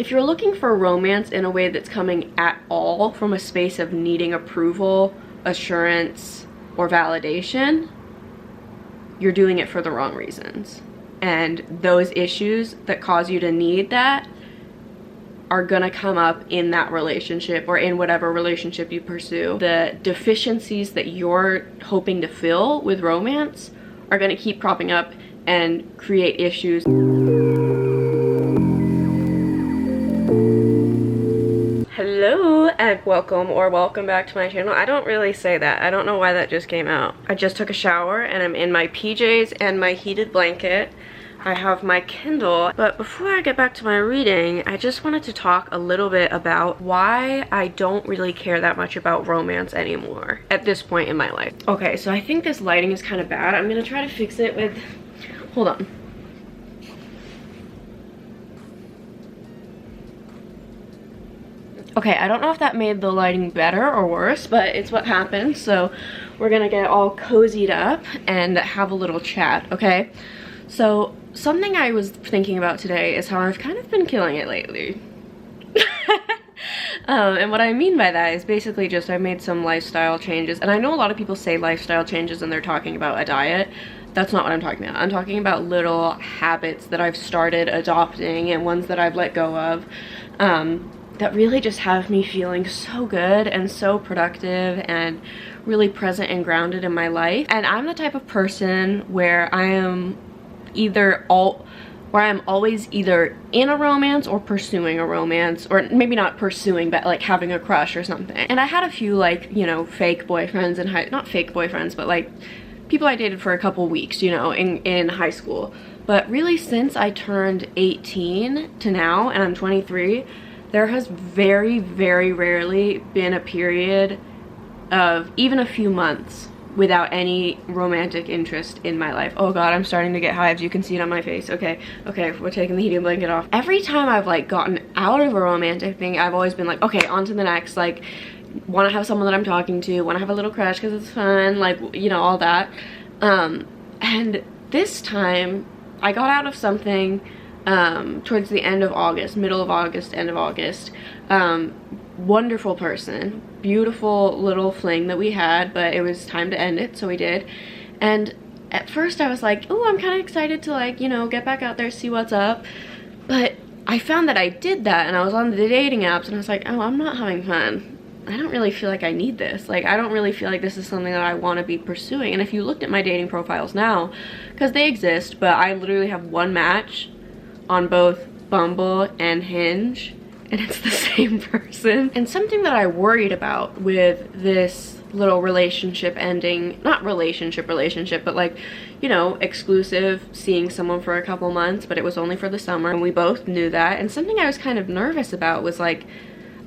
if you're looking for romance in a way that's coming at all from a space of needing approval, assurance, or validation, you're doing it for the wrong reasons. And those issues that cause you to need that are gonna come up in that relationship or in whatever relationship you pursue. The deficiencies that you're hoping to fill with romance are gonna keep cropping up and create issues. Hello and welcome back to my channel. I don't really say that. I don't know why that just came out. I just took a shower and I'm in my PJs and my heated blanket. I have my Kindle, but before I get back to my reading, I just wanted to talk a little bit about why I don't really care that much about romance anymore at this point in my life. Okay, so I think this lighting is kind of bad. I'm gonna try to fix it with, hold on. Okay, I don't know if that made the lighting better or worse, but it's what happened. So we're gonna get all cozied up and have a little chat, okay? So something I was thinking about today is how I've kind of been killing it lately. And what I mean by that is basically just I made some lifestyle changes. And I know a lot of people say lifestyle changes and they're talking about a diet. That's not what I'm talking about. I'm talking about little habits that I've started adopting and ones that I've let go of. That really just have me feeling so good and so productive and really present and grounded in my life. And I'm the type of person where I am always either in a romance or pursuing a romance, or maybe not pursuing, but like having a crush or something. And I had a few, like, you know, fake boyfriends not fake boyfriends, but like people I dated for a couple weeks, you know, in high school. But really since I turned 18 to now, and I'm 23, there has very, very rarely been a period of even a few months without any romantic interest in my life. Oh god, I'm starting to get hives. You can see it on my face. Okay, we're taking the heating blanket off. Every time I've like gotten out of a romantic thing, I've always been like, okay, on to the next. Like, want to have someone that I'm talking to, want to have a little crush because it's fun, like, you know, all that. And this time I got out of something towards the end of August, middle of August, end of August. Wonderful person, beautiful little fling that we had, but it was time to end it, so we did. And at first I was like, oh, I'm kind of excited to, like, you know, get back out there, see what's up. But I found that I did that and I was on the dating apps and I was like, oh, I'm not having fun. I don't really feel like I need this. Like, I don't really feel like this is something that I want to be pursuing. And if you looked at my dating profiles now, because they exist, but I literally have one match on both Bumble and Hinge, and it's the same person. And something that I worried about with this little relationship ending, not relationship, but like, you know, exclusive, seeing someone for a couple months, but it was only for the summer, and we both knew that. And something I was kind of nervous about was like,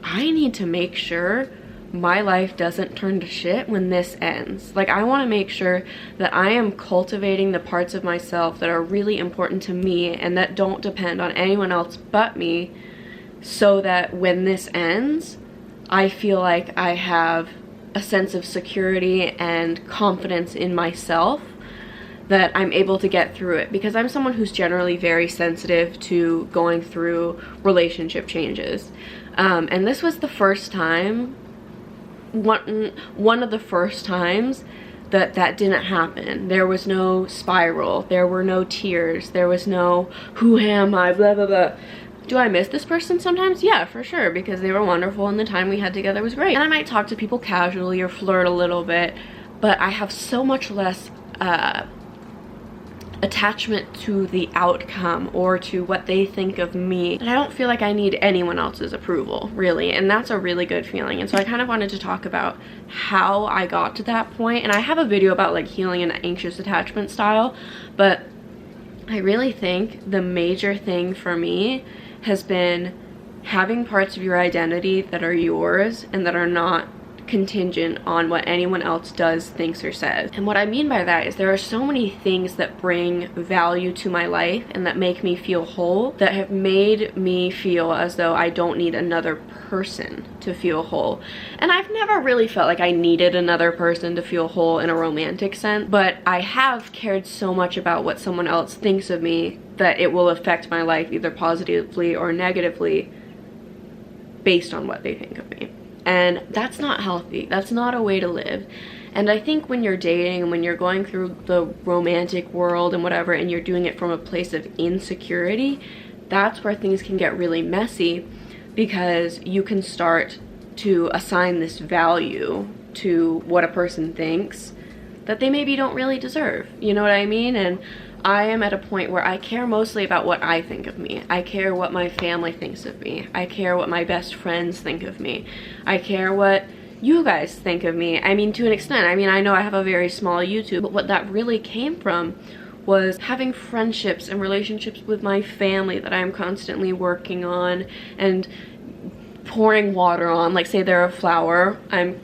I need to make sure my life doesn't turn to shit when this ends. Like, I want to make sure that I am cultivating the parts of myself that are really important to me and that don't depend on anyone else but me, so that when this ends, I feel like I have a sense of security and confidence in myself, that I'm able to get through it, because I'm someone who's generally very sensitive to going through relationship changes. And this was the first time, one of the first times that didn't happen. There was no spiral, there were no tears, there was no who am I, blah blah blah. Do I miss this person sometimes? Yeah, for sure, because they were wonderful and the time we had together was great. And I might talk to people casually or flirt a little bit, but I have so much less attachment to the outcome or to what they think of me, and I don't feel like I need anyone else's approval, really, and that's a really good feeling. And so I kind of wanted to talk about how I got to that point, and I have a video about like healing an anxious attachment style, but I really think the major thing for me has been having parts of your identity that are yours and that are not contingent on what anyone else does, thinks, or says. And what I mean by that is there are so many things that bring value to my life and that make me feel whole, that have made me feel as though I don't need another person to feel whole. And I've never really felt like I needed another person to feel whole in a romantic sense, but I have cared so much about what someone else thinks of me that it will affect my life either positively or negatively based on what they think of me. And that's not healthy. That's not a way to live. And I think when you're dating and when you're going through the romantic world and whatever, and you're doing it from a place of insecurity, that's where things can get really messy, because you can start to assign this value to what a person thinks that they maybe don't really deserve. You know what I mean? And I am at a point where I care mostly about what I think of me. I care what my family thinks of me. I care what my best friends think of me. I care what you guys think of me. I mean, to an extent. I mean, I know I have a very small YouTube, but what that really came from was having friendships and relationships with my family that I'm constantly working on and pouring water on. Like, say they're a flower, I'm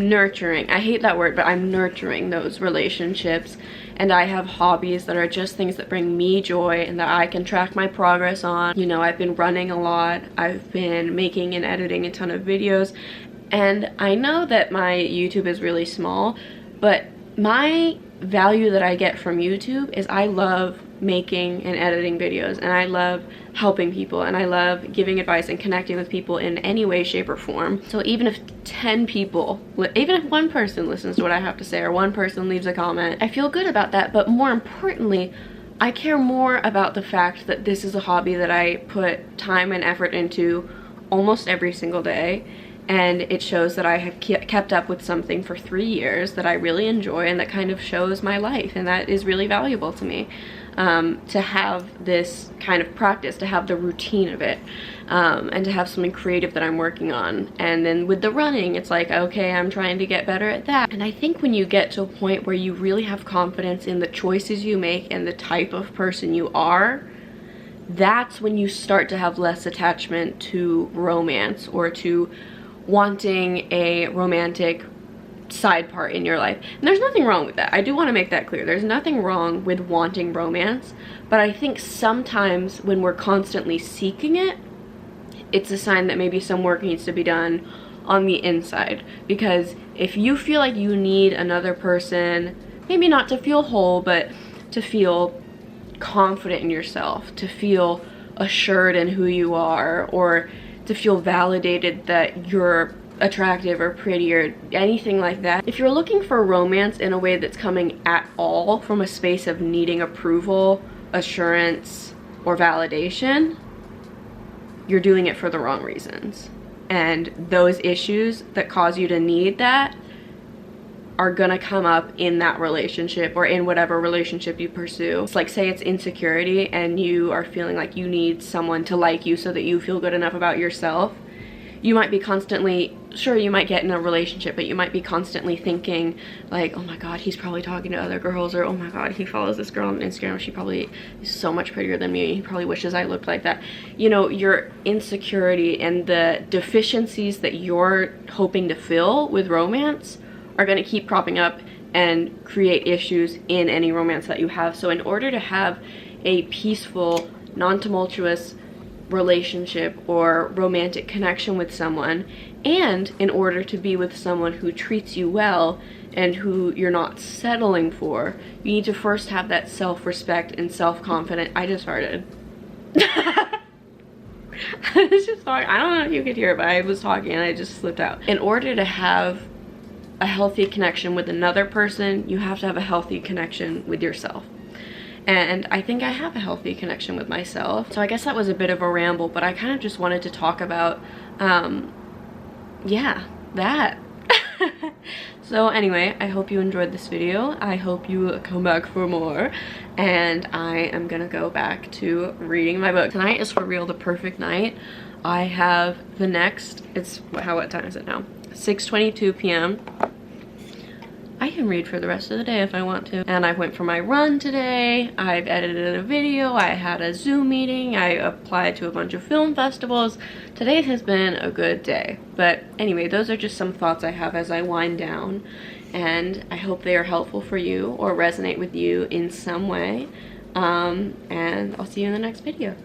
nurturing. I hate that word, but I'm nurturing those relationships. And I have hobbies that are just things that bring me joy and that I can track my progress on. You know, I've been running a lot. I've been making and editing a ton of videos. And I know that my YouTube is really small, but my value that I get from YouTube is I love making and editing videos, and I love helping people, and I love giving advice and connecting with people in any way, shape, or form. So even if 10 people, even if one person listens to what I have to say, or one person leaves a comment, I feel good about that. But more importantly, I care more about the fact that this is a hobby that I put time and effort into almost every single day, and it shows that I have kept up with something for 3 years that I really enjoy and that kind of shows my life, and that is really valuable to me. To have this kind of practice, to have the routine of it, and to have something creative that I'm working on. And then with the running, it's like, okay, I'm trying to get better at that. And I think when you get to a point where you really have confidence in the choices you make and the type of person you are, that's when you start to have less attachment to romance or to wanting a romantic side part in your life. And there's nothing wrong with that. I do want to make that clear. There's nothing wrong with wanting romance, but I think sometimes when we're constantly seeking it, it's a sign that maybe some work needs to be done on the inside. Because if you feel like you need another person, maybe not to feel whole, but to feel confident in yourself, to feel assured in who you are, or to feel validated that you're attractive or pretty or anything like that. If you're looking for romance in a way that's coming at all from a space of needing approval, assurance, or validation, you're doing it for the wrong reasons. And those issues that cause you to need that are gonna come up in that relationship or in whatever relationship you pursue. It's like, say it's insecurity and you are feeling like you need someone to like you so that you feel good enough about yourself. You might be constantly, sure, you might get in a relationship, but you might be constantly thinking like, oh my god, he's probably talking to other girls, or oh my god, he follows this girl on Instagram, she probably is so much prettier than me, he probably wishes I looked like that. You know, your insecurity and the deficiencies that you're hoping to fill with romance are going to keep cropping up and create issues in any romance that you have. So in order to have a peaceful, non-tumultuous relationship or romantic connection with someone, and in order to be with someone who treats you well and who you're not settling for, you need to first have that self-respect and self-confidence. I just farted. I was just talking. I don't know if you could hear it, but I was talking and I just slipped out. In order to have a healthy connection with another person, you have to have a healthy connection with yourself. And I think I have a healthy connection with myself. So I guess that was a bit of a ramble, but I kind of just wanted to talk about, yeah, that. So anyway, I hope you enjoyed this video. I hope you come back for more. And I am gonna go back to reading my book. Tonight is for real the perfect night. I have the next, what time is it now? 6:22 p.m. I can read for the rest of the day if I want to. And I went for my run today. I've edited a video. I had a Zoom meeting. I applied to a bunch of film festivals. Today has been a good day. But anyway, those are just some thoughts I have as I wind down. And I hope they are helpful for you or resonate with you in some way. And I'll see you in the next video.